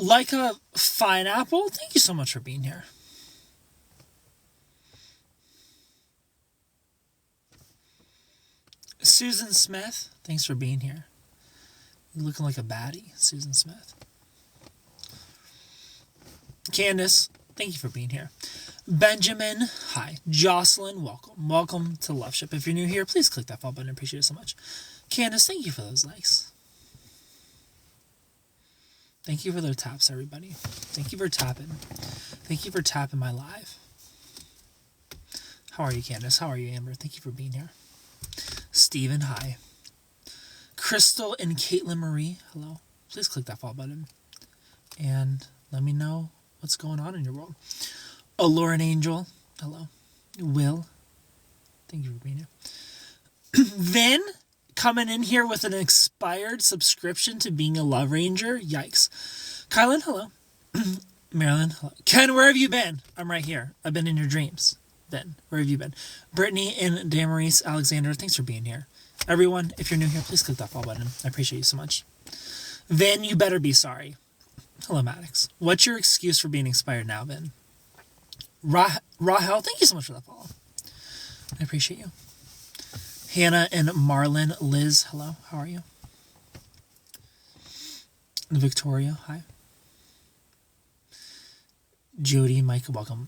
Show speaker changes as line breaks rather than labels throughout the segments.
Like a fine apple, thank you so much for being here. Susan Smith, thanks for being here. You're looking like a baddie, Susan Smith. Candace, thank you for being here. Benjamin, hi. Jocelyn, welcome. Welcome to Loveship. If you're new here, please click that follow button. I appreciate it so much. Candace, thank you for those likes. Thank you for the taps, everybody. Thank you for tapping. Thank you for tapping my live. How are you, Candace? How are you, Amber? Thank you for being here. Steven, hi. Crystal and Caitlin Marie, hello. Please click that follow button. And let me know what's going on in your world. Lauren Angel, hello. Will, thank you for being here. Vin, coming in here with an expired subscription to being a Love Ranger. Yikes. Kylan, hello. Marilyn, hello. Ken, where have you been? I'm right here. I've been in your dreams. Vin, where have you been? Brittany and Damaris Alexander, thanks for being here. Everyone, if you're new here, please click that follow button. I appreciate you so much. Vin, you better be sorry. Hello, Maddox. What's your excuse for being expired now, Vin? Rahel, thank you so much for that follow. I appreciate you. Hannah and Marlon, Liz, hello. How are you? Victoria, hi. Jody, Mike, welcome.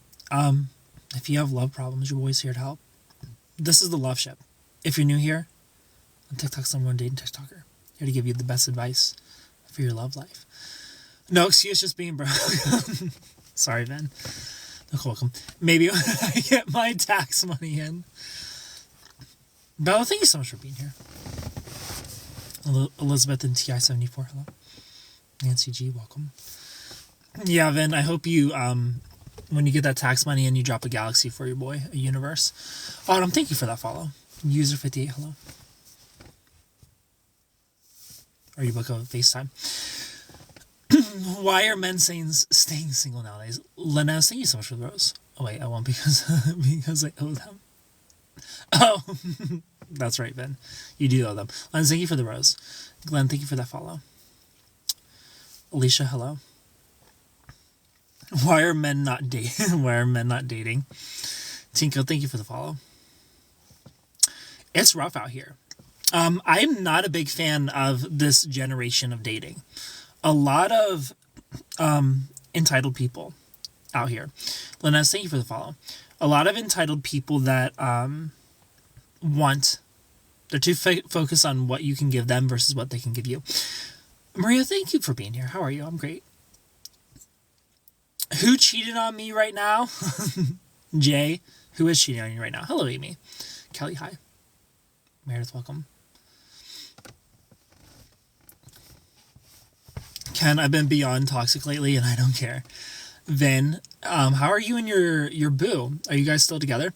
If you have love problems, your boy's here to help. This is the Loveship. If you're new here, on TikTok's #1 dating TikToker. Here to give you the best advice for your love life. No excuse, just being broke. Sorry, Ben. You're welcome. Maybe when I get my tax money in. Bella, thank you so much for being here. Elizabeth and TI74, hello. Nancy G, welcome. Yeah, Vin, I hope you, when you get that tax money in, you drop a galaxy for your boy, a universe. Autumn, thank you for that follow. User58, hello. Or you book a FaceTime. Why are men staying single nowadays? Linez, thank you so much for the rose. Oh wait, I won't because I owe them. Oh, that's right, Ben. You do owe them. Linez, thank you for the rose. Glenn, thank you for that follow. Alicia, hello. Why are men not dating? Why are men not dating? Tinko, thank you for the follow. It's rough out here. I'm not a big fan of this generation of dating. A lot of entitled people out here. Linez, thank you for the follow. A lot of entitled people that they're too focused on what you can give them versus what they can give you. Maria, thank you for being here. How are you? I'm great. Who cheated on me right now? Jay, who is cheating on you right now? Hello, Amy. Kelly, hi. Meredith, welcome. Ken, I've been beyond toxic lately and I don't care. Vin, how are you and your boo? Are you guys still together?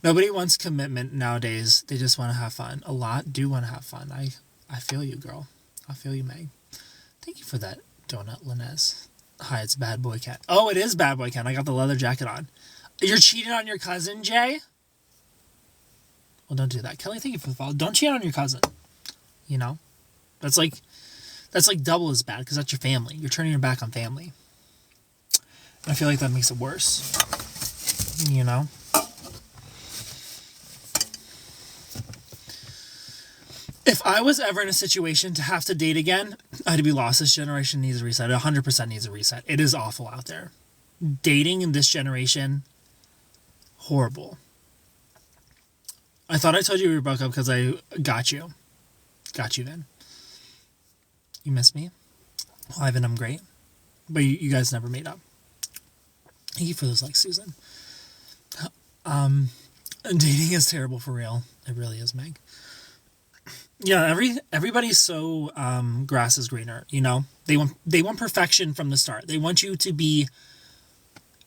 Nobody wants commitment nowadays. They just want to have fun. A lot do want to have fun. I feel you, girl. I feel you, Meg. Thank you for that donut, Linez. Hi, it's Bad Boy Ken. Oh, it is Bad Boy Ken. I got the leather jacket on. You're cheating on your cousin, Jay? Well, don't do that. Kelly, thank you for the follow. Don't cheat on your cousin. You know? That's like double as bad because that's your family. You're turning your back on family. I feel like that makes it worse. You know? If I was ever in a situation to have to date again, I'd be lost. This generation needs a reset. 100% needs a reset. It is awful out there. Dating in this generation, horrible. I thought I told you we were broke up because I got you. Got you then. You miss me? Well, Ivan, I'm great. But you guys never made up. Thank you for those likes, Susan. Dating is terrible for real. It really is, Meg. Yeah, everybody's so grass is greener, you know? They want perfection from the start. They want you to be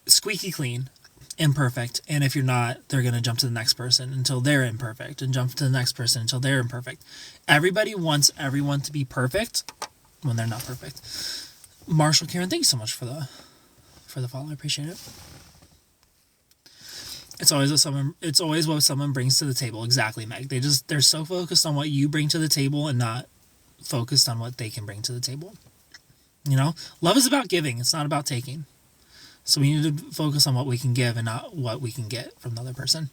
squeaky clean, imperfect, and if you're not, they're going to jump to the next person until they're imperfect, and jump to the next person until they're imperfect. Everybody wants everyone to be perfect when they're not perfect. Marshall Karen, thank you so much for the follow. I appreciate it. It's always what someone brings to the table. Exactly, Meg. They're so focused on what you bring to the table and not focused on what they can bring to the table. You know, love is about giving. It's not about taking. So we need to focus on what we can give and not what we can get from the other person.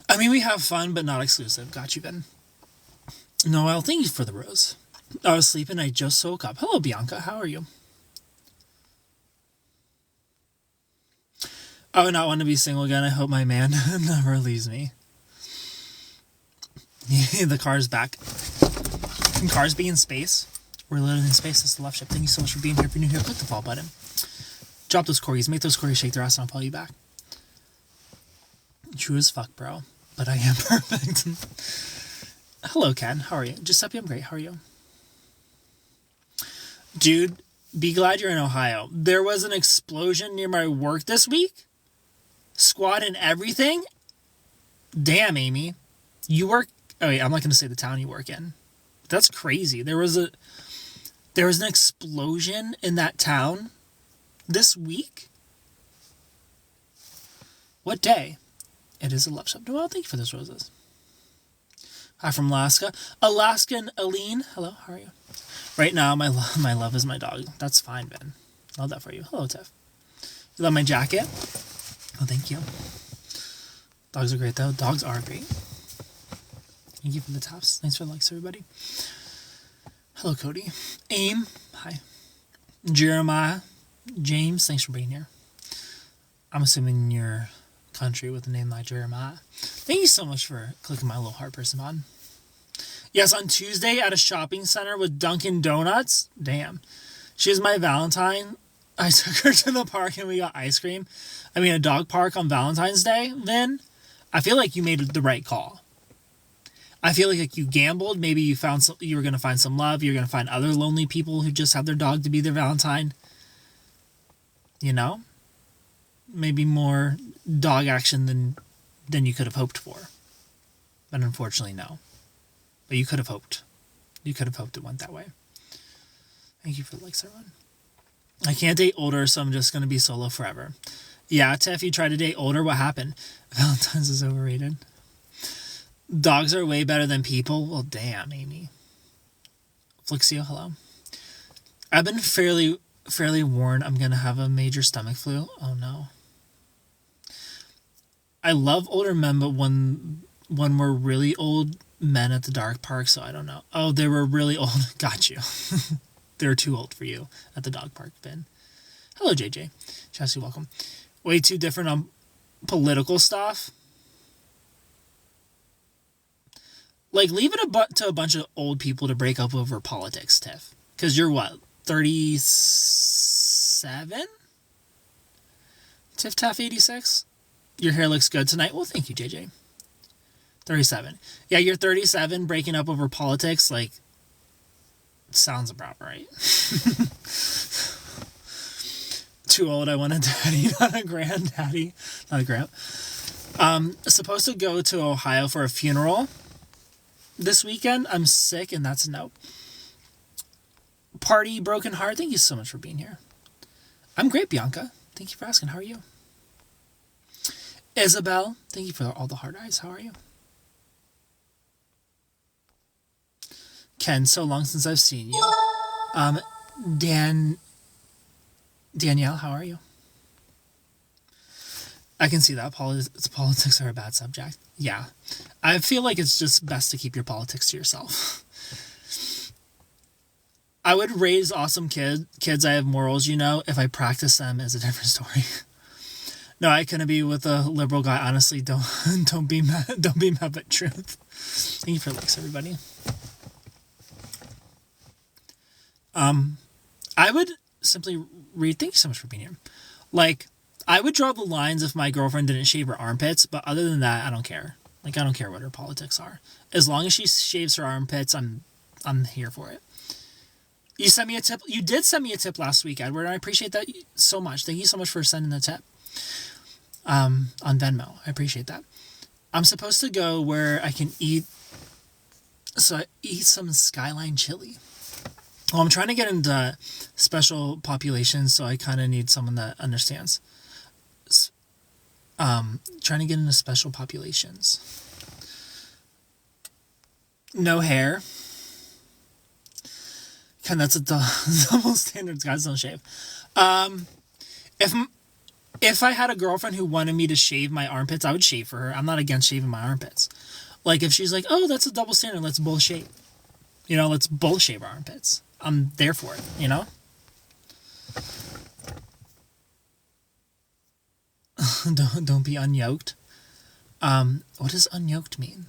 I mean, we have fun, but not exclusive. Got you, Ben. Noel, thank you for the rose. I was sleeping. I just woke up. Hello, Bianca. How are you? I would not want to be single again. I hope my man never leaves me. The car's back. Can cars be in space? We're literally in space. This is the Loveship. Thank you so much for being here. If you're new here, click the follow button. Drop those corgis. Make those corgis shake their ass and I'll follow you back. True as fuck, bro. But I am perfect. Hello, Ken. How are you? Giuseppe, I'm great. How are you? Dude, be glad you're in Ohio. There was an explosion near my work this week. Squad and everything. Damn, Amy. You work... Oh, wait, I'm not going to say the town you work in. That's crazy. There was an explosion in that town this week. What day? It is a Loveship. Well, thank you for those roses. Hi from Alaska. Alaskan Aline. Hello, how are you? Right now, my love is my dog. That's fine, Ben. Love that for you. Hello, Tiff. You love my jacket? Oh, thank you. Dogs are great, though. Dogs are great. Thank you for the taps. Thanks for the likes, everybody. Hello, Cody. Aim. Hi. Jeremiah. James. Thanks for being here. I'm assuming you're country with a name like Jeremiah. Thank you so much for clicking my little heart person on. Yes, on Tuesday at a shopping center with Dunkin' Donuts. Damn. She was my Valentine. I took her to the park and we got ice cream. I mean, a dog park on Valentine's Day, Vin. I feel like you made the right call. I feel like you gambled. Maybe you found you were going to find some love. You're going to find other lonely people who just have their dog to be their Valentine. You know? Maybe more dog action than you could have hoped for. But unfortunately, no. But you could have hoped. You could have hoped it went that way. Thank you for the likes, everyone. I can't date older, so I'm just going to be solo forever. Yeah, Tiff, you tried to date older. What happened? Valentine's is overrated. Dogs are way better than people. Well, damn, Amy. Flixio, hello. I've been fairly warned I'm going to have a major stomach flu. Oh, no. I love older men, but when we're really old men at the dog park, so I don't know. Oh, they were really old. Got you. They were too old for you at the dog park, Ben. Hello, JJ. Chelsea, welcome. Way too different on political stuff. Like, leave it to a bunch of old people to break up over politics, Tiff. Because you're what, 37? Tiff Taff 86? Your hair looks good tonight. Well, thank you, JJ. 37. Yeah, you're 37, breaking up over politics, like, sounds about right. Too old, I want a daddy, not a granddaddy. Not a grand. Supposed to go to Ohio for a funeral this weekend. I'm sick, and that's a no. Party Broken Heart, thank you so much for being here. I'm great, Bianca. Thank you for asking. How are you? Isabel, thank you for all the heart eyes. How are you? Ken, so long since I've seen you. Danielle, how are you? I can see that. Politics are a bad subject. Yeah. I feel like it's just best to keep your politics to yourself. I would raise awesome kids. I have morals, you know. If I practice them, is a different story. No, I couldn't be with a liberal guy. Honestly, don't be mad. Don't be mad at truth. Thank you for likes, everybody. I would simply read. Thank you so much for being here. Like, I would draw the lines if my girlfriend didn't shave her armpits, but other than that, I don't care. Like, I don't care what her politics are. As long as she shaves her armpits, I'm here for it. You sent me a tip. You did send me a tip last week, Edward, and I appreciate that so much. Thank you so much for sending the tip. On Venmo. I appreciate that. I'm supposed to go where I can eat. So I eat some Skyline chili. Well, I'm trying to get into special populations, so I kind of need someone that understands. Trying to get into special populations. No hair. Ken, that's a double standard. Guys don't shave. If I had a girlfriend who wanted me to shave my armpits, I would shave for her. I'm not against shaving my armpits. Like, if she's like, oh, that's a double standard, let's both shave. You know, let's both shave our armpits. I'm there for it, you know? Don't be unyoked. What does unyoked mean?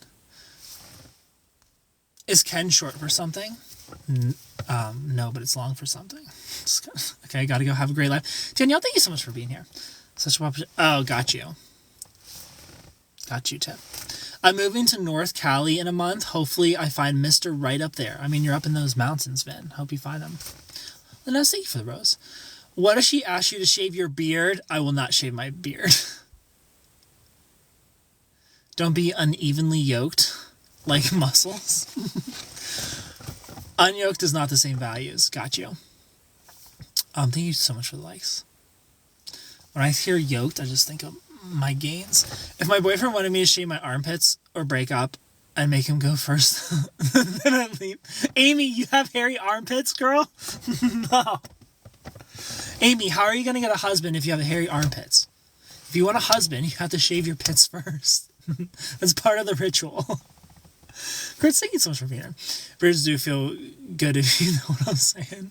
Is Ken short for something? No, but it's long for something. Okay, gotta go. Have a great life. Danielle, thank you so much for being here. Such a oh, got you. Got you, Tip. I'm moving to North Cali in a month. Hopefully I find Mr. Right up there. I mean, you're up in those mountains, Vin. Hope you find him. Linus, thank you for the rose. What if she asks you to shave your beard? I will not shave my beard. Don't be unevenly yoked like muscles. Unyoked is not the same values. Got you. Thank you so much for the likes. When I hear yoked, I just think of my gains. If my boyfriend wanted me to shave my armpits or break up, I'd make him go first. Then I'd leave. Amy, you have hairy armpits, girl? No. Amy, how are you going to get a husband if you have hairy armpits? If you want a husband, you have to shave your pits first. That's part of the ritual. Chris, thank you so much for being here. Birds do feel good if you know what I'm saying.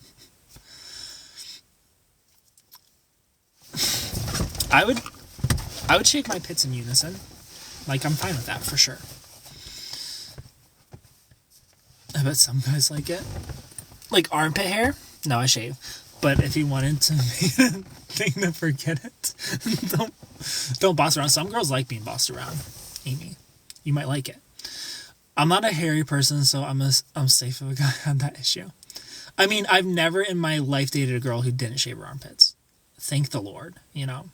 I would shave my pits in unison. Like, I'm fine with that for sure. I bet some guys like it. Like armpit hair? No, I shave. But if you wanted to make a thing to forget it, don't boss around. Some girls like being bossed around. Amy, you might like it. I'm not a hairy person, so I'm safe if a guy had that issue. I mean, I've never in my life dated a girl who didn't shave her armpits. Thank the Lord, you know.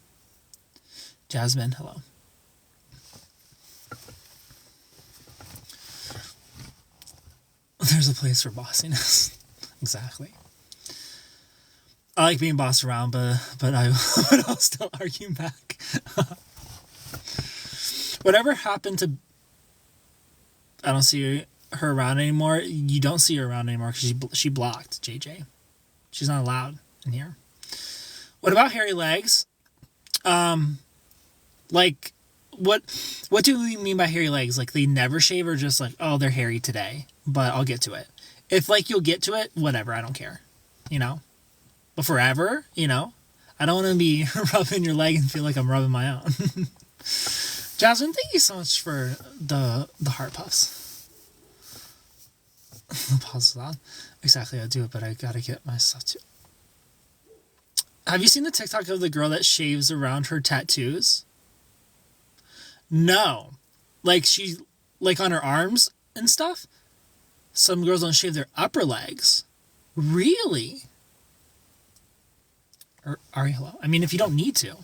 Jasmine, hello. There's a place for bossiness. Exactly. I like being bossed around, but I'll still argue back. Whatever happened to... I don't see her around anymore. You don't see her around anymore because she blocked JJ. She's not allowed in here. What about hairy legs? Like, what do we mean by hairy legs? Like, they never shave or just like, oh, they're hairy today, but I'll get to it. If, like, you'll get to it, whatever, I don't care. You know? But forever, you know? I don't want to be rubbing your leg and feel like I'm rubbing my own. Jasmine, thank you so much for the heart puffs. The pause is loud. Exactly, I do it, but I gotta get my stuff too. Have you seen the TikTok of the girl that shaves around her tattoos? No. Like, she, like, on her arms and stuff? Some girls don't shave their upper legs. Really? Ari, hello. I mean, if you don't need to.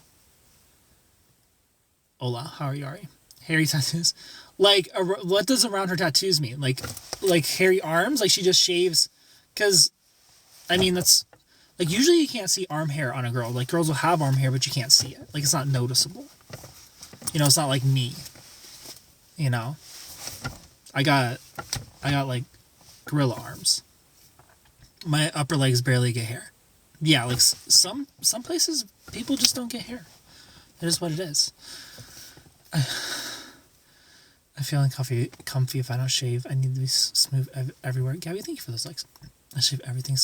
Hola, how are you, Ari? Hairy tattoos. Like, what does around her tattoos mean? Like hairy arms? Like, she just shaves? Because, I mean, that's... Like, usually you can't see arm hair on a girl. Like, girls will have arm hair, but you can't see it. Like, it's not noticeable. You know, it's not like me. You know? I got like, gorilla arms. My upper legs barely get hair. Yeah, like, some places, people just don't get hair. It is what it is. I feel comfy if I don't shave. I need to be smooth everywhere. Gabby, thank you for those likes. I shave everything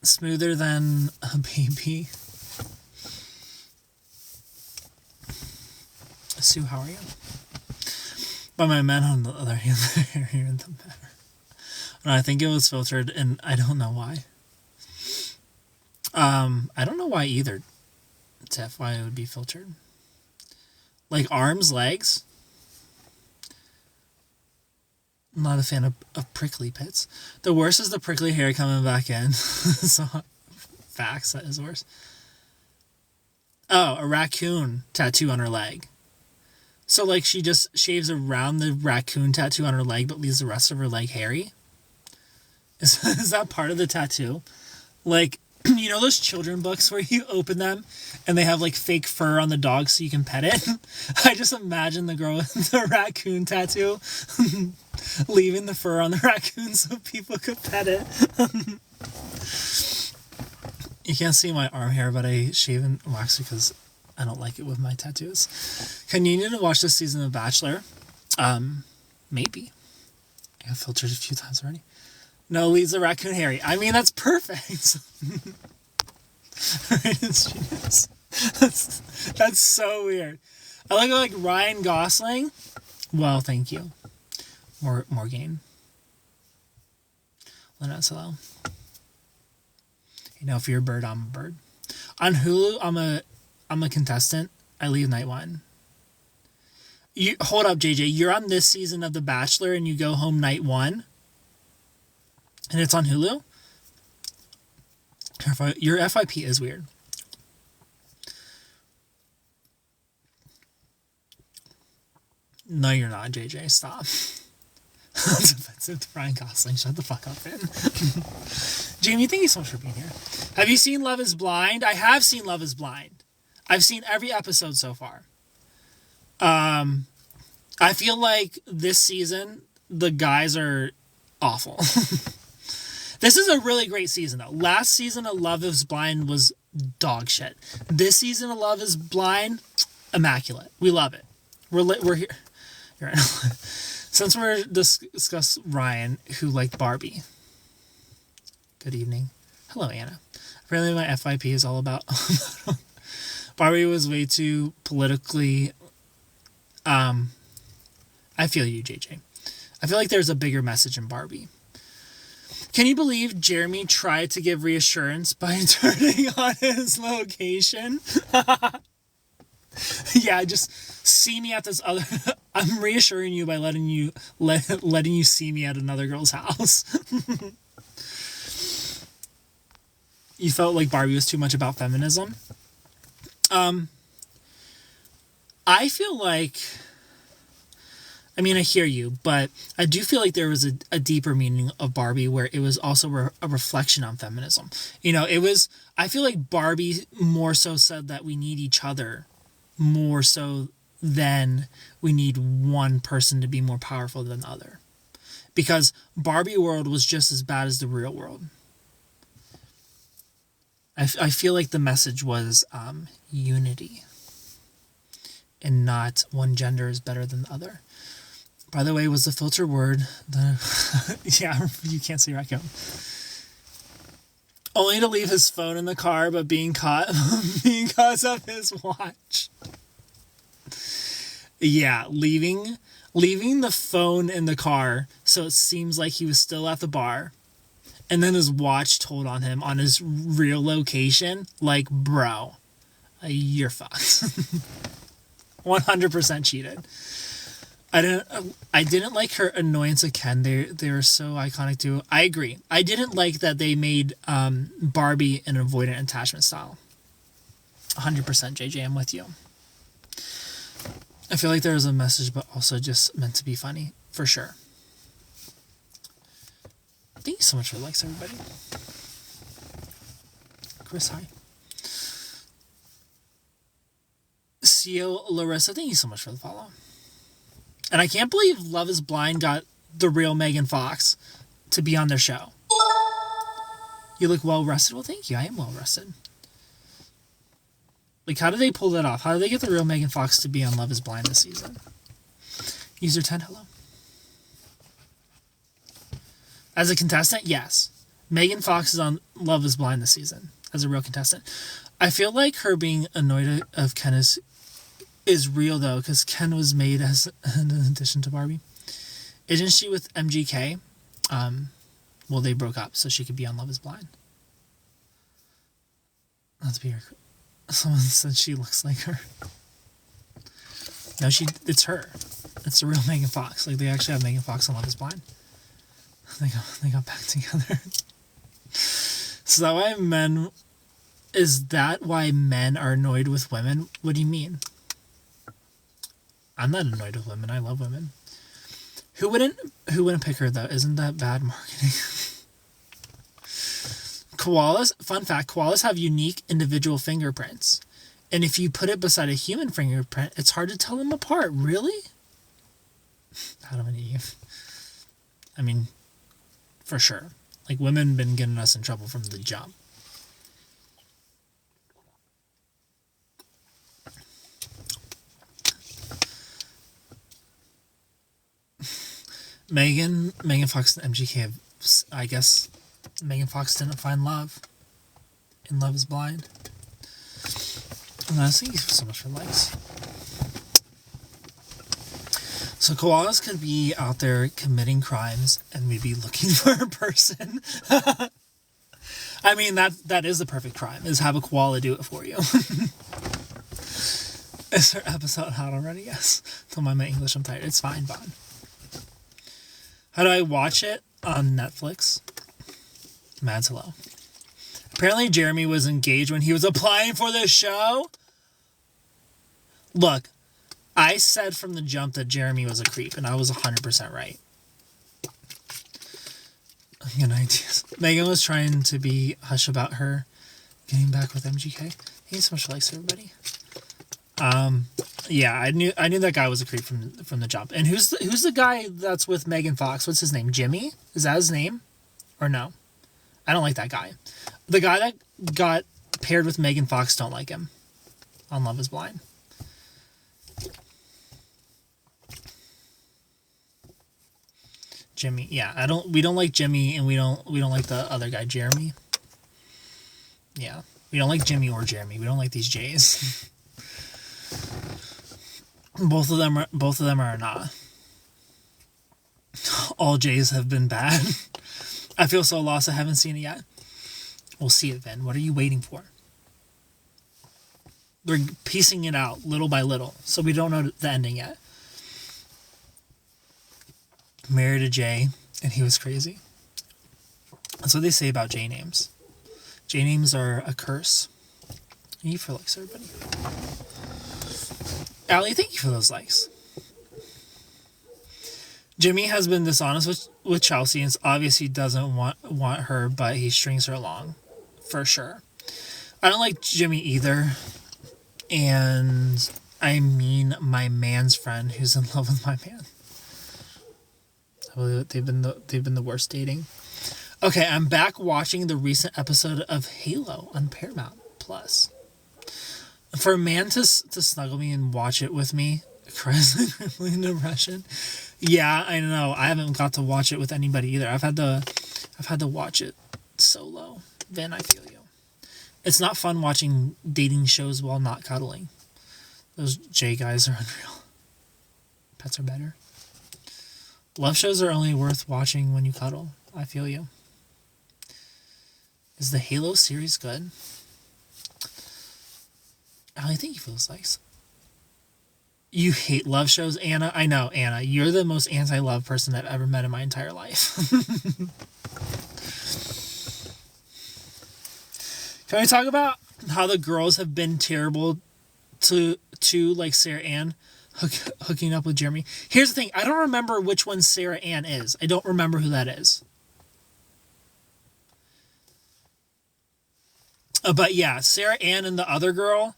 smoother than a baby. Sue, how are you? But my men, on the other hand, the hairier the better. No, I think it was filtered, and I don't know why. I don't know why either, Tiff, why it would be filtered. Like arms, legs. I'm not a fan of prickly pits. The worst is the prickly hair coming back in. So, facts, that is worse. Oh, a raccoon tattoo on her leg. So, like, she just shaves around the raccoon tattoo on her leg, but leaves the rest of her leg hairy? Is that part of the tattoo? Like, you know those children books where you open them and they have, like, fake fur on the dog so you can pet it? I just imagine the girl with the raccoon tattoo leaving the fur on the raccoon so people could pet it. You can't see my arm hair, but I shave and wax because I don't like it with my tattoos. Can you need to watch this season of Bachelor? Maybe. I got filtered a few times already. No, leads the raccoon Harry. I mean, that's perfect. That's so weird. I like Ryan Gosling. Well, thank you. More game. Lynette Solo. You know, if you're a bird, I'm a bird. On Hulu, I'm a contestant. I leave night one. You hold up, JJ. You're on this season of The Bachelor, and you go home night one, and it's on Hulu. Your FYP is weird. No, you're not, JJ. Stop. That's offensive to Ryan Gosling. Shut the fuck up, man. Jamie, thank you so much for being here. Have you seen Love is Blind? I have seen Love is Blind. I've seen every episode so far. I feel like this season, the guys are awful. This is a really great season, though. Last season of Love is Blind was dog shit. This season of Love is Blind, immaculate. We love it. We're here. You're right. Since we're discuss Ryan, who liked Barbie. Good evening. Hello, Anna. Apparently my FYP is all about... Barbie was way too politically... I feel you, JJ. I feel like there's a bigger message in Barbie. Can you believe Jeremy tried to give reassurance by turning on his location? Yeah, just see me at this other... I'm reassuring you by letting you see me at another girl's house. You felt like Barbie was too much about feminism? I feel like... I mean, I hear you, but I do feel like there was a deeper meaning of Barbie where it was also a reflection on feminism. You know, it was... I feel like Barbie more so said that we need each other more so than we need one person to be more powerful than the other. Because Barbie world was just as bad as the real world. I feel like the message was unity. And not one gender is better than the other. By the way, was the filter word yeah, you can't see raccoon. Only to leave his phone in the car, but being caught because of his watch. Yeah, leaving the phone in the car so it seems like he was still at the bar. And then his watch told on him on his real location. Like, bro, you're fucked. 100% cheated. I didn't like her annoyance of Ken. They were so iconic too. I agree. I didn't like that they made Barbie an avoidant attachment style. 100% JJ, I'm with you. I feel like there was a message, but also just meant to be funny, for sure. Thank you so much for the likes, everybody. Chris, hi. CEO Larissa, thank you so much for the follow. And I can't believe Love is Blind got the real Megan Fox to be on their show. You look well rested. Well, thank you. I am well rested. Like, how did they pull that off? How did they get the real Megan Fox to be on Love is Blind this season? User 10, hello. As a contestant, yes. Megan Fox is on Love is Blind this season as a real contestant. I feel like her being annoyed of Ken is real, though, because Ken was made as an addition to Barbie. Isn't she with MGK? Well, they broke up, so she could be on Love is Blind. Let's be her. Someone said she looks like her. No, it's her. It's the real Megan Fox. Like, they actually have Megan Fox on Love is Blind. They got back together. Is that why men are annoyed with women? What do you mean? I'm not annoyed with women. I love women. Who wouldn't pick her, though? Isn't that bad marketing? Koalas, fun fact, koalas have unique individual fingerprints. And if you put it beside a human fingerprint, it's hard to tell them apart. Really? Adam and Eve. I mean, for sure. Like, women been getting us in trouble from the jump. Megan Fox and MGK have, I guess, Megan Fox didn't find love in Love is Blind. And honestly, thank you so much for likes. So koalas could be out there committing crimes and we'd be looking for a person. I mean, that is the perfect crime, is have a koala do it for you. Is there episode out already? Yes. Tell my English I'm tired. It's fine, Bon. How do I watch it? On Netflix. Mads, hello. Apparently Jeremy was engaged when he was applying for this show. Look, I said from the jump that Jeremy was a creep, and I was 100% right. Good ideas. Megan was trying to be hush about her getting back with MGK. Thank you so much for likes, everybody. Yeah, I knew that guy was a creep from the jump. And who's the guy that's with Megan Fox? What's his name? Jimmy? Is that his name? Or no? I don't like that guy. The guy that got paired with Megan Fox, don't like him on Love is Blind. Jimmy, yeah, we don't like Jimmy, and we don't like the other guy, Jeremy. Yeah, we don't like Jimmy or Jeremy. We don't like these J's. Both of them are not. All J's have been bad. I feel so lost. I haven't seen it yet. We'll see it then. What are you waiting for? They're piecing it out little by little, so we don't know the ending yet. Married a J, and he was crazy. That's what they say about J names. J names are a curse. Thank you for likes, everybody. Allie, thank you for those likes. Jimmy has been dishonest with Chelsea, and it's obvious he doesn't want her, but he strings her along. For sure. I don't like Jimmy either. And I mean my man's friend who's in love with my man. They've been the worst dating. Okay, I'm back watching the recent episode of Halo on Paramount Plus. For a man to snuggle me and watch it with me, cries in depression. Yeah, I know. I haven't got to watch it with anybody either. I've had to watch it solo. Then I feel you. It's not fun watching dating shows while not cuddling. Those J guys are unreal. Pets are better. Love shows are only worth watching when you cuddle. I feel you. Is the Halo series good? I think you feel those likes. You hate love shows, Anna? I know, Anna. You're the most anti-love person I've ever met in my entire life. Can we talk about how the girls have been terrible to like Sarah Ann hooking up with Jeremy? Here's the thing. I don't remember which one Sarah Ann is. I don't remember who that is. But yeah, Sarah Ann and the other girl,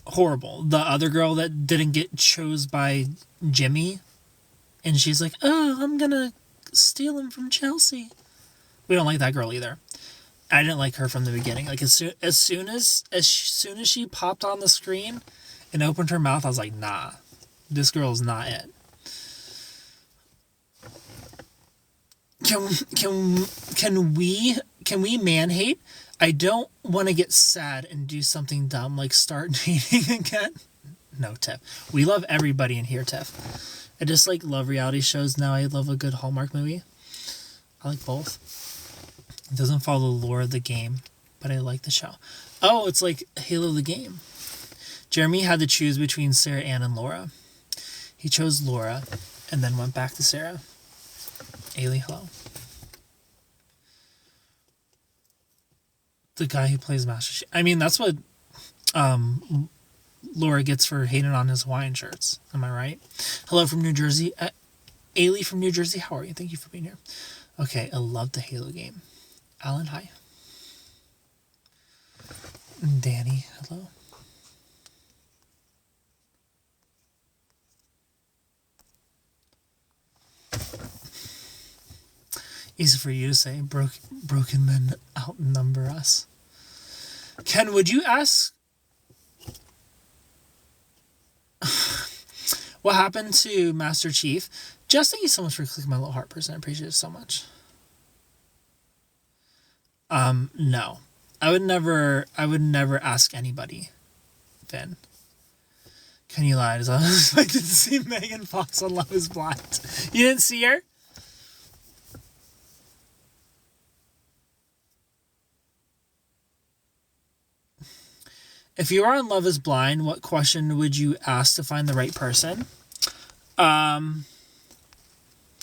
horrible. The other girl that didn't get chose by Jimmy, and she's like, oh, I'm gonna steal him from Chelsea. We don't like that girl either. I didn't like her from the beginning. Like as soon as she popped on the screen and opened her mouth, I was like, nah, this girl's not it. Can we man hate? I don't want to get sad and do something dumb like start dating again. No, Tiff. We love everybody in here, Tiff. I just love reality shows now. I love a good Hallmark movie. I like both. It doesn't follow the lore of the game, but I like the show. Oh, it's like Halo the game. Jeremy had to choose between Sarah Ann and Laura. He chose Laura and then went back to Sarah. Ailey, hello. The guy who plays Master Chief. I mean, that's what Laura gets for hating on his Hawaiian shirts. Am I right? Hello from New Jersey. Ailey from New Jersey, how are you? Thank you for being here. Okay, I love the Halo game. Alan, hi. Danny, hello. Easy for you to say. Broken men outnumber us. Ken, would you ask what happened to Master Chief? Just thank you so much for clicking my little heart person. I appreciate it so much. No. I would never ask anybody, Finn. Can you lie? I didn't see Megan Fox on Love is Blind. You didn't see her? If you are on Love is Blind, what question would you ask to find the right person?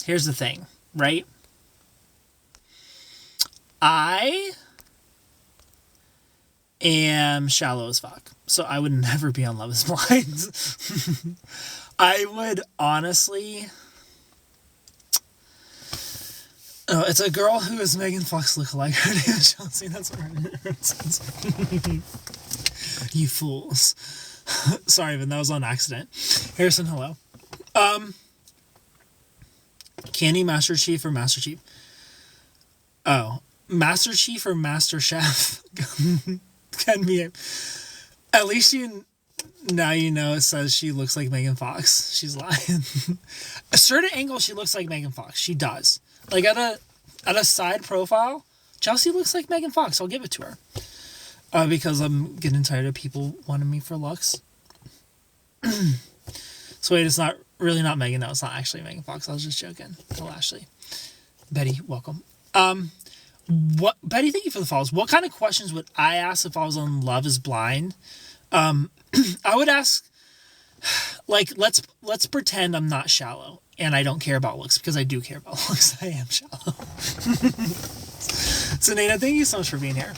Here's the thing, right? I am shallow as fuck, so I would never be on Love is Blind. I would honestly... Oh, it's a girl who is Megan Fox lookalike. Her name is Chelsea. That's what her says. You fools. Sorry, but that was on accident. Harrison, hello. Candy, Master Chief, or Master Chief? Oh, Master Chief or Master Chef? Can be. At least now you know it says she looks like Megan Fox. She's lying. A certain angle, she looks like Megan Fox. She does. Like at a side profile, Chelsea looks like Megan Fox. I'll give it to her. Because I'm getting tired of people wanting me for looks. So wait, it's not Megan. No, it's not actually Megan Fox. I was just joking. Well, Ashley. Betty, welcome. Betty, thank you for the follows. What kind of questions would I ask if I was on Love is Blind? I would ask, like, let's pretend I'm not shallow and I don't care about looks, because I do care about looks. I am shallow. So Nana, thank you so much for being here.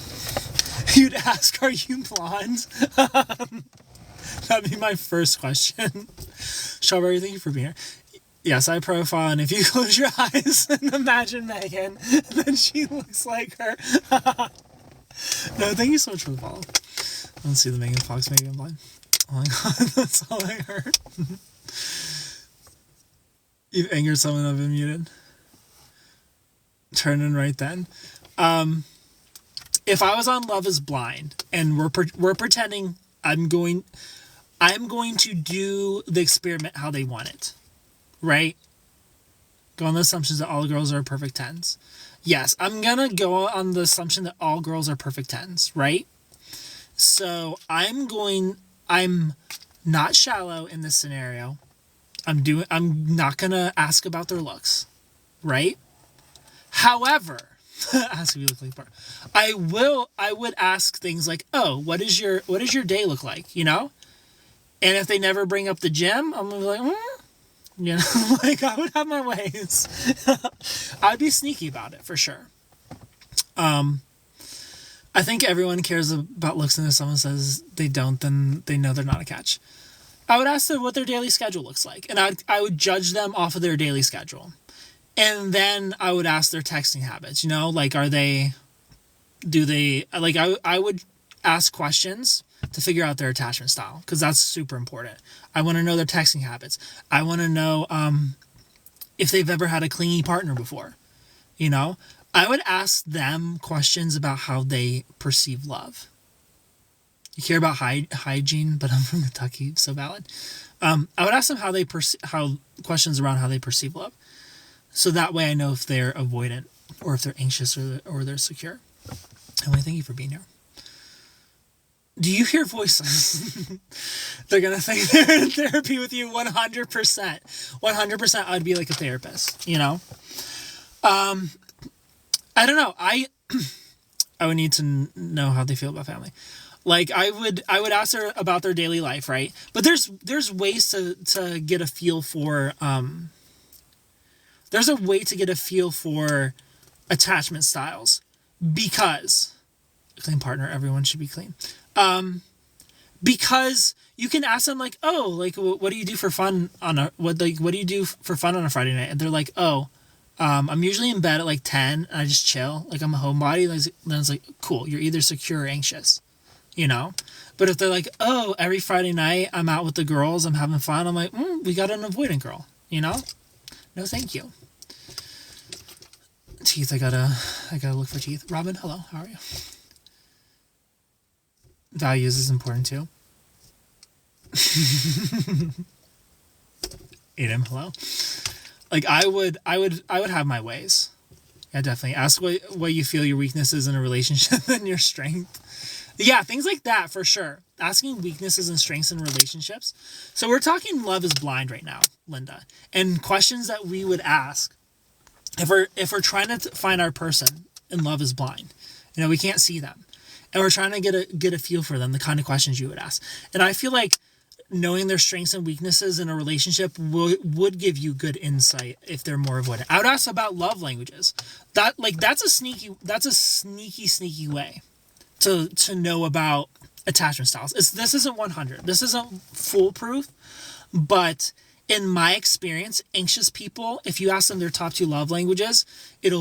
You'd ask, are you blonde? That'd be my first question. Strawberry, thank you for being here. Yes, I profile, and if you close your eyes and imagine Megan, then she looks like her. No, thank you so much for the follow. Let's see the Megan Fox, Megan Blind. Oh my god, that's all I heard. You've angered someone, I've been muted. Turn in right then. If I was on Love is Blind and we're pretending I'm going to do the experiment how they want it, right? Go on the assumptions that all girls are perfect 10s. Yes, I'm gonna go on the assumption that all girls are perfect 10s, right? So I'm not shallow in this scenario. I'm not gonna ask about their looks, right? However, ask if you look like bar. I would ask things like, oh, what does your day look like? You know? And if they never bring up the gym, I'm gonna be like, you know, like I would have my ways. I'd be sneaky about it for sure. I think everyone cares about looks, and if someone says they don't, then they know they're not a catch. I would ask them what their daily schedule looks like, and I would judge them off of their daily schedule. And then I would ask their texting habits, you know, like, I would ask questions to figure out their attachment style, because that's super important. I want to know their texting habits. I want to know if they've ever had a clingy partner before, you know. I would ask them questions about how they perceive love. You care about hygiene, but I'm from Kentucky, so valid. I would ask them questions around how they perceive love. So that way I know if they're avoidant or if they're anxious or they're secure. Emily, thank you for being here. Do you hear voices? They're going to think they're in therapy with you 100%. 100% I'd be like a therapist, you know? I don't know. I would need to know how they feel about family. Like I would ask her about their daily life, right? But there's ways to get a feel for there's a way to get a feel for attachment styles, because clean partner, everyone should be clean. Because you can ask them like, oh, like what do you do for fun what do you do for fun on a Friday night? And they're like, oh, I'm usually in bed at like 10 and I just chill. Like I'm a homebody. Then it's like, cool, you're either secure or anxious, you know? But if they're like, oh, every Friday night I'm out with the girls, I'm having fun, I'm like, we got an avoidant girl, you know? No, thank you. teeth. I gotta look for teeth. Robin, hello. How are you? Values is important too. Aiden, hello. Like I would have my ways. Yeah, definitely. Ask what you feel your weakness is in a relationship and your strength. Yeah, things like that for sure. Asking weaknesses and strengths in relationships. So we're talking Love is Blind right now, Linda. And questions that we would ask if we're trying to find our person in Love is Blind. You know, we can't see them. And we're trying to get a feel for them, the kind of questions you would ask. And I feel like knowing their strengths and weaknesses in a relationship would give you good insight if they're more avoidant. I would ask about love languages. That's a sneaky way to know about attachment styles. This isn't 100. This isn't foolproof, but in my experience, anxious people, if you ask them their top 2 love languages, it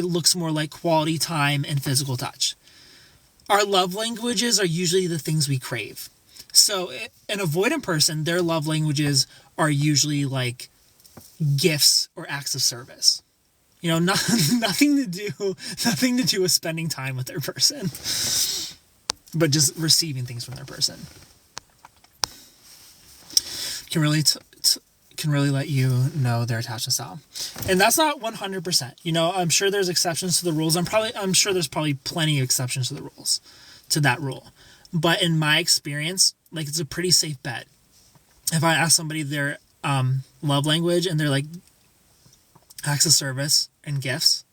looks more like quality time and physical touch. Our love languages are usually the things we crave. So an avoidant person, their love languages are usually like gifts or acts of service. You know, nothing to do with spending time with their person, but just receiving things from their person. Can really let you know their attachment style. And that's not 100%. You know, I'm sure there's exceptions to the rules. I'm sure there's probably plenty of exceptions to the rules, to that rule. But in my experience, like, it's a pretty safe bet. If I ask somebody their love language and they're like acts of service and gifts,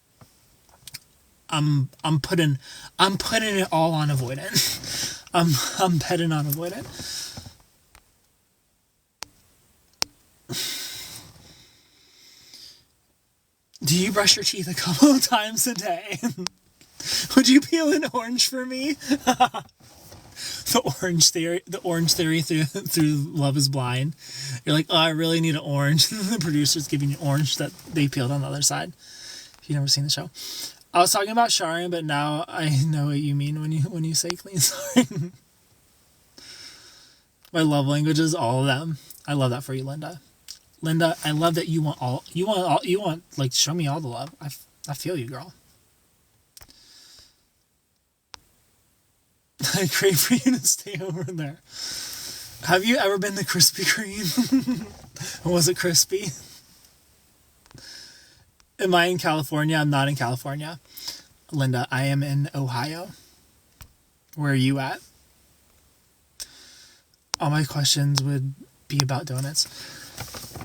I'm putting it all on avoidant. I'm betting on avoidant. Do you brush your teeth a couple of times a day? Would you peel an orange for me? The orange theory through Love is Blind. You're like, oh, I really need an orange. The producer's giving you orange that they peeled on the other side. If you've never seen the show. I was talking about showering, but now I know what you mean when you say clean. Sorry. My love language is all of them. I love that for you, Linda. Linda, I love that you want like, show me all the love. I feel you, girl. I crave for you to stay over there. Have you ever been to Krispy Kreme? Was it crispy? Am I in California? I'm not in California. Linda, I am in Ohio. Where are you at? All my questions would be about donuts.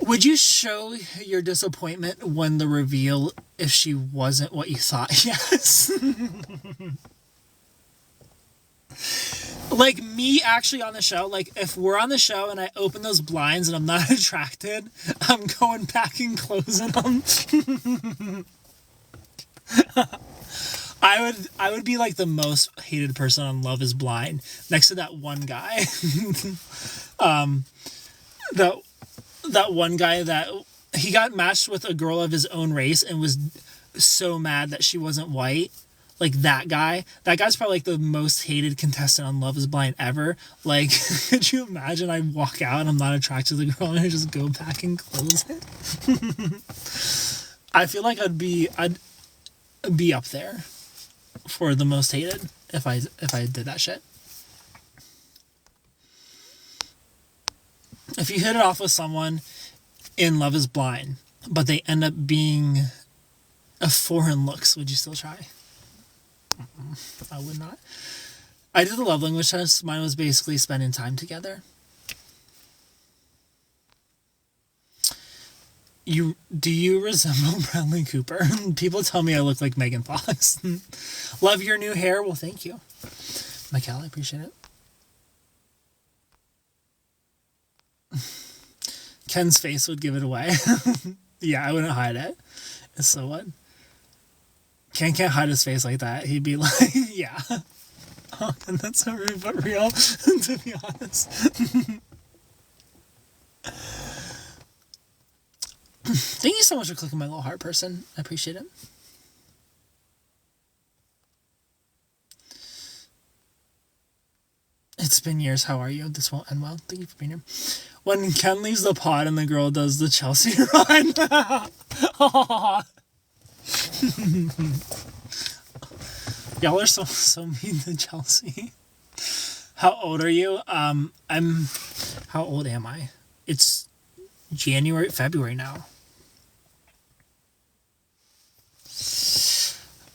Would you show your disappointment when the reveal if she wasn't what you thought? Yes. Like me actually on the show, like if we're on the show and I open those blinds and I'm not attracted, I'm going back and closing them. I would be like the most hated person on Love is Blind next to that one guy. That one guy that he got matched with a girl of his own race and was so mad that she wasn't white. Like that guy's probably like the most hated contestant on Love is Blind ever. Like, could you imagine I walk out and I'm not attracted to the girl and I just go back and close it? I feel like I'd be up there for the most hated if I did that shit. If you hit it off with someone in Love is Blind, but they end up being a foreign looks, would you still try? I would not. I did the love language test. Mine was basically spending time together. Do you resemble Bradley Cooper? People tell me I look like Megan Fox. Love your new hair. Well, thank you, Michael. I appreciate it. Ken's face would give it away. Yeah, I wouldn't hide it. So what? Ken can't hide his face like that. He'd be like, yeah. Oh, and that's so rude but real, to be honest. Thank you so much for clicking my little heart, person. I appreciate it. It's been years. How are you? This won't end well. Thank you for being here. When Ken leaves the pod and the girl does the Chelsea run. Y'all are so mean to Chelsea. How old are you? How old am I? It's February now.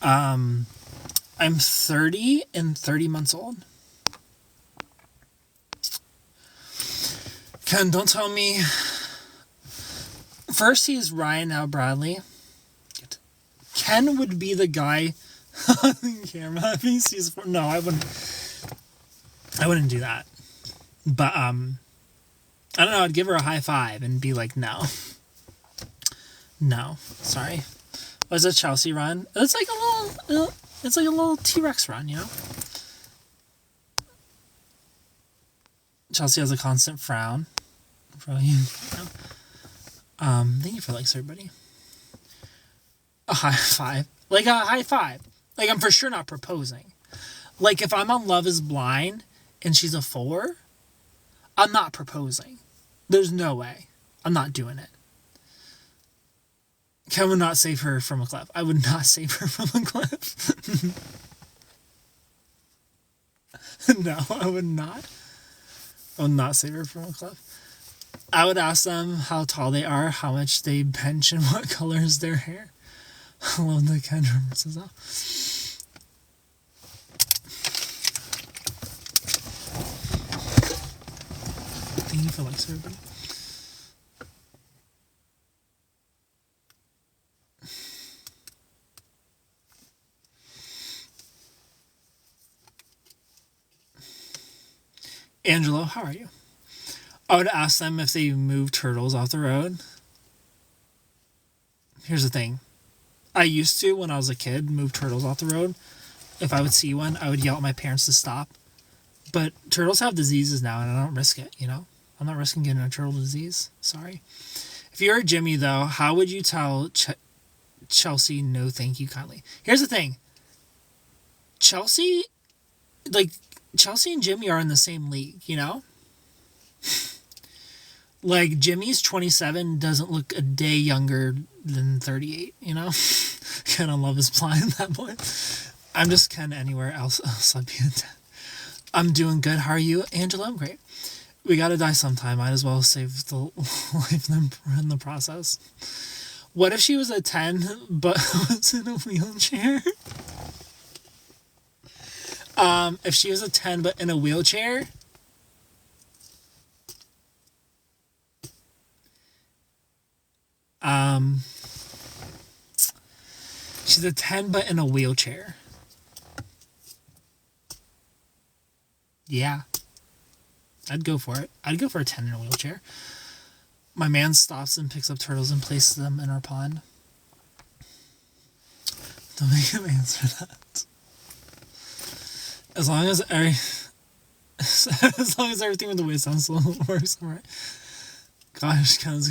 I'm 30 and 30 months old. Ken, don't tell me. First he's Ryan, now Bradley. Ken would be the guy on camera if he sees. No, I wouldn't do that. But I don't know. I'd give her a high five and be like, no, sorry. Was it Chelsea run? It's like a little T-Rex run, you know. Chelsea has a constant frown. Thank you for likes, everybody. A high five. Like a high five. Like I'm for sure not proposing. Like if I'm on Love is Blind and she's a 4, I'm not proposing. There's no way. I'm not doing it. Ken would not save her from a cliff. I would not save her from a cliff. No, I would not. I would not save her from a cliff. I would ask them how tall they are, how much they bench, and what color is their hair. I love the Ken references though. Thank you for likes, everybody. Angelo, how are you? I would ask them if they move turtles off the road. Here's the thing. I used to, when I was a kid, move turtles off the road. If I would see one, I would yell at my parents to stop. But turtles have diseases now, and I don't risk it, you know? I'm not risking getting a turtle disease. Sorry. If you're a Jimmy, though, how would you tell Chelsea no thank you kindly? Here's the thing. Chelsea and Jimmy are in the same league, you know? Like, Jimmy's 27, doesn't look a day younger than 38, you know? Kind of Love is Blind, that boy. I'm just kind of anywhere else I'd be in. I'm doing good. How are you? Angela, I'm great. We gotta die sometime. Might as well save the life in the process. What if she was a 10, but was in a wheelchair? If she was a 10, but in a wheelchair... she's a 10 but in a wheelchair. Yeah. I'd go for it. I'd go for a 10 in a wheelchair. My man stops and picks up turtles and places them in our pond. Don't make him answer that. As long as everything with the way it sounds works, alright. Gosh, Ken's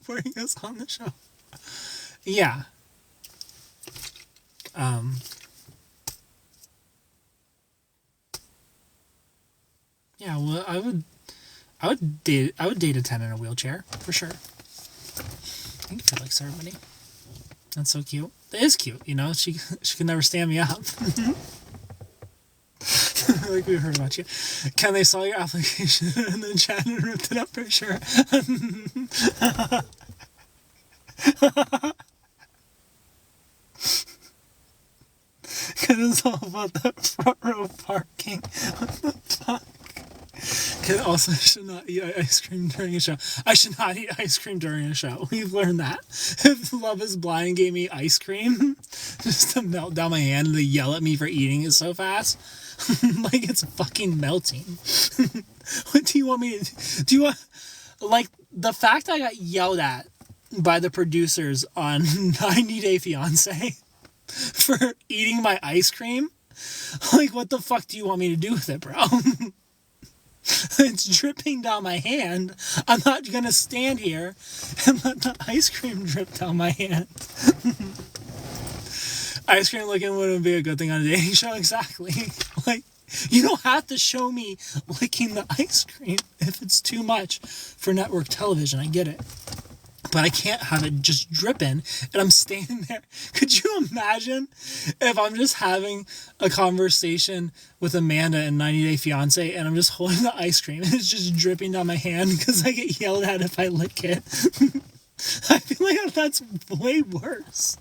putting us on the show. Yeah. Yeah, well, I would date a 10 in a wheelchair, for sure. Thank you for likes, everybody. That's so cute. It is cute, you know, she can never stand me up. Like we heard about you. Ken, they saw your application in the chat and ripped it up for sure. Ken is all about that front row parking. What the fuck? Ken also should not eat ice cream during a show. I should not eat ice cream during a show. We've learned that. If Love is Blind gave me ice cream just to melt down my hand and to yell at me for eating it so fast, like it's fucking melting. What do you want me to do? Like the fact I got yelled at by the producers on 90 Day Fiancé for eating my ice cream? Like, what the fuck do you want me to do with it, bro? It's dripping down my hand. I'm not gonna stand here and let the ice cream drip down my hand. Ice cream licking wouldn't be a good thing on a dating show. Exactly. Like, you don't have to show me licking the ice cream if it's too much for network television. I get it. but I can't have it just dripping and I'm standing there. Could you imagine if I'm just having a conversation with Amanda in 90 Day Fiancé and I'm just holding the ice cream and it's just dripping down my hand because I get yelled at if I lick it? I feel like that's way worse.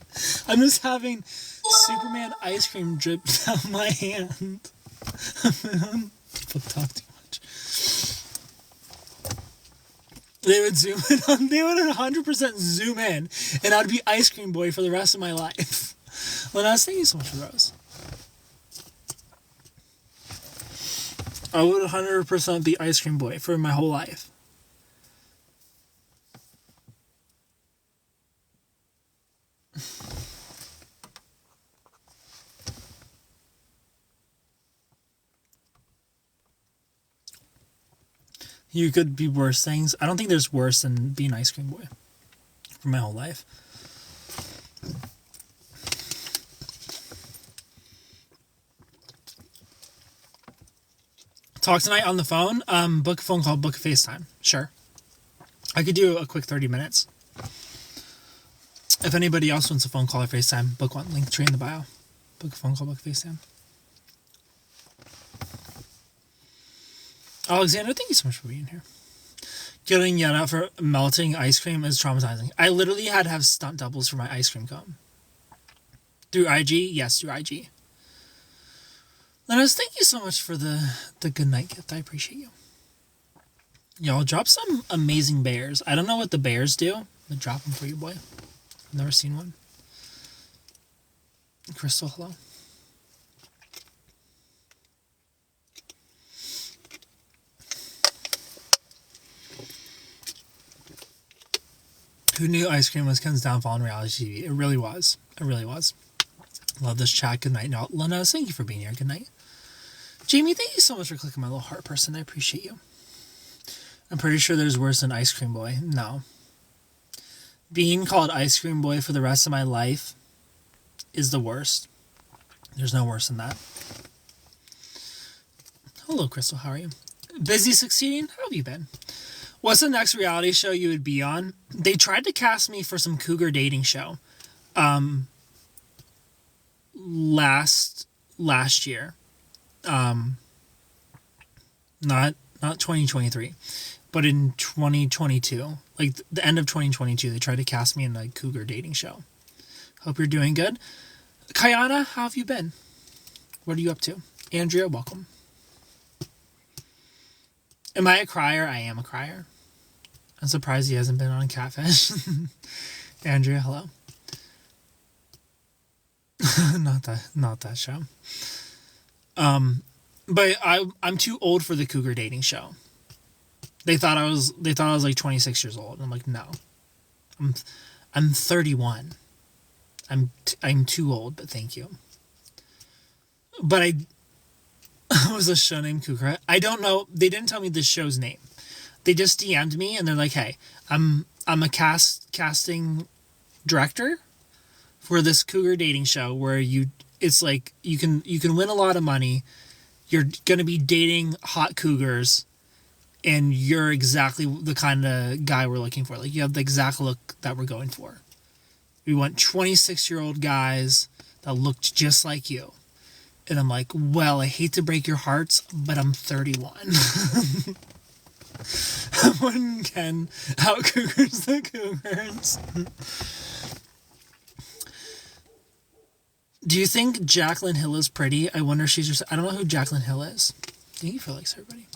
I'm just having Superman ice cream drip down my hand. People talk too much. They would zoom in on, they would 100% zoom in, and I'd be ice cream boy for the rest of my life. Lenas, thank you so much for those. I would 100% be ice cream boy for my whole life. You could be worse things. I don't think there's worse than being ice cream boy for my whole life. Talk tonight on the phone. Book a phone call, book a FaceTime. Sure. I could do a quick 30 minutes. If anybody else wants a phone call or FaceTime, book one. Link tree in the bio. Book a phone call, book a FaceTime. Alexander, thank you so much for being here. Getting yelled out for melting ice cream is traumatizing. I literally had to have stunt doubles for my ice cream cone. Through IG? Yes, through IG. Lenas, thank you so much for the good night gift. I appreciate you. Y'all, drop some amazing bears. I don't know what the bears do, but drop them for you, boy. I've never seen one. Crystal, hello. Who knew ice cream was Ken's downfall in reality TV? It really was. It really was. Love this chat. Good night. Now, Lena, thank you for being here. Good night. Jamie, thank you so much for clicking my little heart person. I appreciate you. I'm pretty sure there's worse than ice cream boy. No. Being called ice cream boy for the rest of my life is the worst. There's no worse than that. Hello, Crystal. How are you? Busy succeeding? How have you been? What's the next reality show you would be on? They tried to cast me for some cougar dating show. Last year. Not 2023, but in 2022, like the end of 2022, they tried to cast me in a cougar dating show. Hope you're doing good. Kayana, how have you been? What are you up to? Andrea, welcome. Am I a crier? I am a crier. I'm surprised he hasn't been on Catfish. Andrea, hello. Not that show. But I'm too old for the cougar dating show. They thought I was like 26 years old. I'm like, no. I'm 31. I'm too old, but thank you. But I was a show named Cougar. I don't know. They didn't tell me the show's name. They just DM'd me and they're like, hey, I'm a casting director for this cougar dating show where it's like you can win a lot of money. You're going to be dating hot cougars and you're exactly the kind of guy we're looking for. Like you have the exact look that we're going for. We want 26-year-old guys that looked just like you. And I'm like, well, I hate to break your hearts, but I'm 31. One can out cougars the cougars. Do you think Jaclyn Hill is pretty? I wonder if she's just... I don't know who Jaclyn Hill is. Thank you for likes, everybody.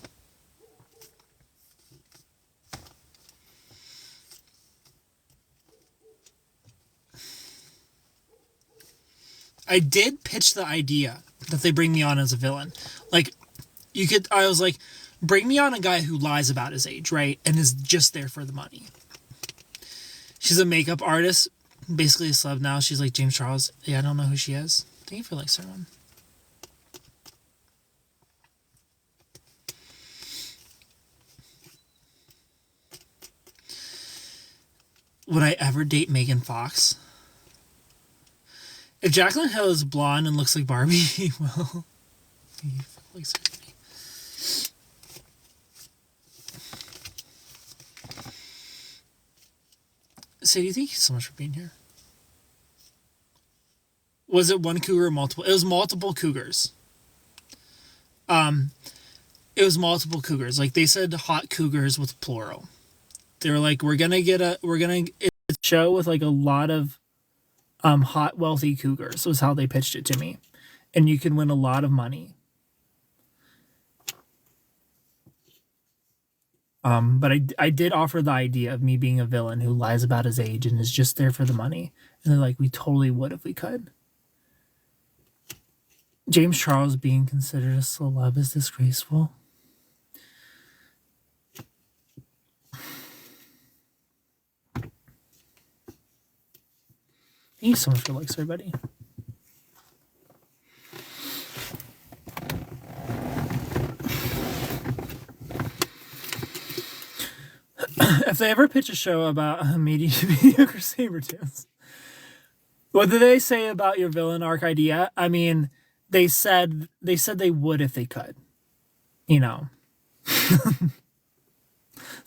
I did pitch the idea that they bring me on as a villain. Like, I was like, bring me on a guy who lies about his age, right? And is just there for the money. She's a makeup artist, basically a celeb now. She's like James Charles. Yeah, I don't know who she is. Thank you for like everyone. Would I ever date Megan Fox? If Jaclyn Hill is blonde and looks like Barbie, well, Sadie, thank you so much for being here. Was it one cougar or multiple? It was multiple cougars. It was multiple cougars. Like, they said hot cougars with plural. They were like, it's a show with like a lot of hot, wealthy cougars, was how they pitched it to me. And you can win a lot of money. But I did offer the idea of me being a villain who lies about his age and is just there for the money. And they're like, we totally would if we could. James Charles being considered a celeb is disgraceful. Thank you so much for likes, everybody. If they ever pitch a show about mediocre Sabretooths, what did they say about your villain arc idea? I mean, they said they would if they could. You know.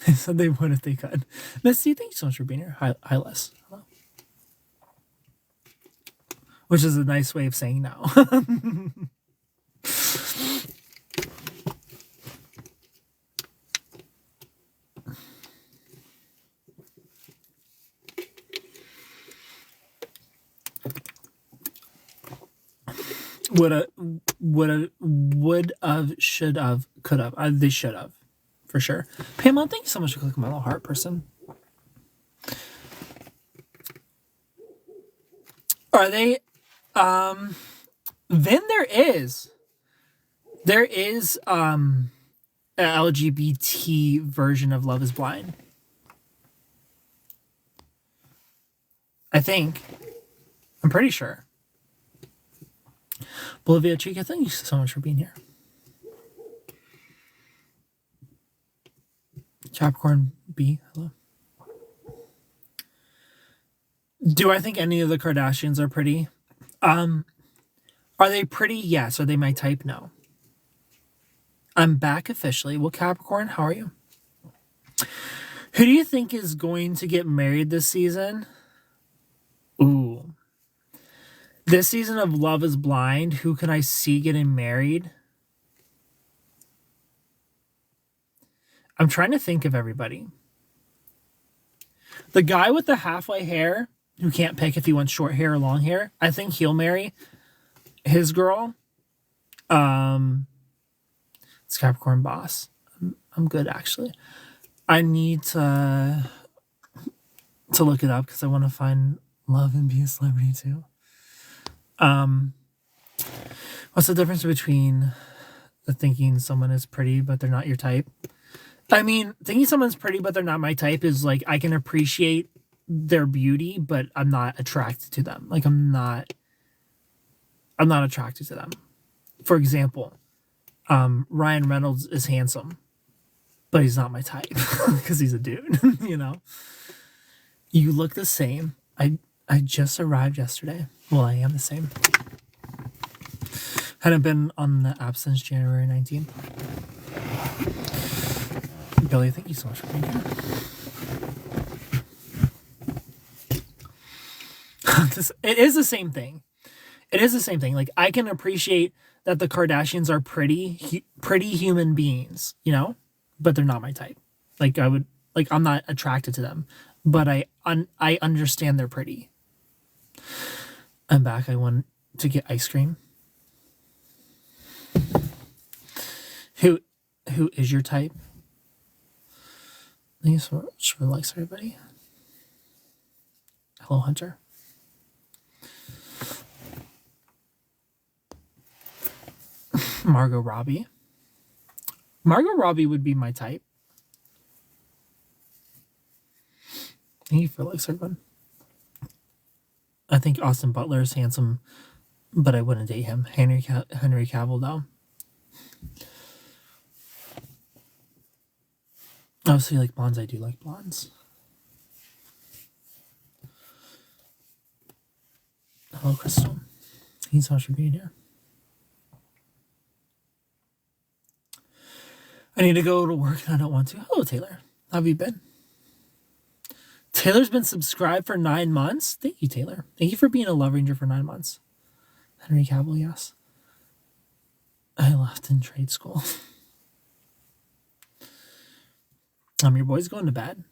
They said they would if they could. Misty, thank you so much for being here. Hi Les. Hello. Which is a nice way of saying no. Would have, should have, could have. They should have, for sure. Pamela, thank you so much for clicking my little heart person. Are they? Then there is an LGBT version of Love Is Blind. I think. I'm pretty sure. Bolivia Chica, thank you so much for being here. Capricorn B, hello. Do I think any of the Kardashians are pretty? Are they pretty? Yes. Are they my type? No. I'm back officially. Well, Capricorn, how are you? Who do you think is going to get married this season? Ooh. This season of Love Is Blind, who can I see getting married? I'm trying to think of everybody. The guy with the halfway hair, who can't pick if he wants short hair or long hair, I think he'll marry his girl. It's Capricorn Boss. I'm good, actually. I need to look it up because I want to find love and be a celebrity too. What's the difference between thinking someone is pretty but they're not your type? I mean, thinking someone's pretty but they're not my type is like, I can appreciate their beauty, but I'm not attracted to them. Like, I'm not attracted to them. For example, Ryan Reynolds is handsome, but he's not my type because he's a dude. You know, you look the same. I just arrived yesterday. Well, I am the same. Hadn't been on the app since January 19th. Billy, thank you so much for being here. It is the same thing. It is the same thing. Like, I can appreciate that the Kardashians are pretty human beings, you know, but they're not my type. Like, I'm not attracted to them, but I understand they're pretty. I'm back. I want to get ice cream. Who is your type? Thank you so much for likes, everybody. Hello, Hunter. Margot Robbie. Margot Robbie would be my type. Thank you for likes, everyone. I think Austin Butler is handsome, but I wouldn't date him. Henry Cavill, though. Obviously, like blondes, I do like blondes. Hello, Crystal. Thank you so much for being here. I need to go to work and I don't want to. Hello, Taylor. How have you been? Taylor's been subscribed for 9 months. Thank you, Taylor. Thank you for being a Love Ranger for 9 months. Henry Cavill, yes. I left in trade school. Your boy's going to bed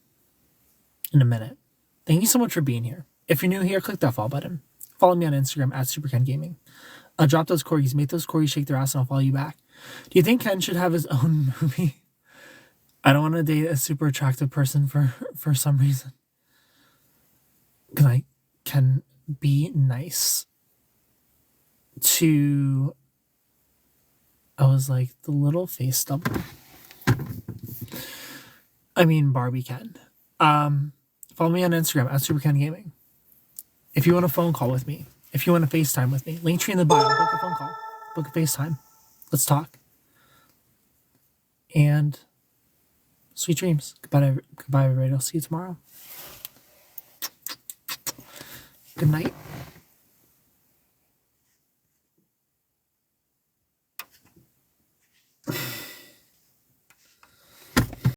in a minute. Thank you so much for being here. If you're new here, click that follow button. Follow me on Instagram at SuperKenGaming. Drop those corgis, make those corgis shake their ass, and I'll follow you back. Do you think Ken should have his own movie? I don't want to date a super attractive person for some reason. Because I can be nice to, I was like, the little face double. I mean, Barbie can. Follow me on Instagram at SuperKenGaming. If you want a phone call with me, if you want to FaceTime with me, Linktree in the bio, book a phone call, book a FaceTime. Let's talk. And sweet dreams. Goodbye, everybody. I'll see you tomorrow. Good night.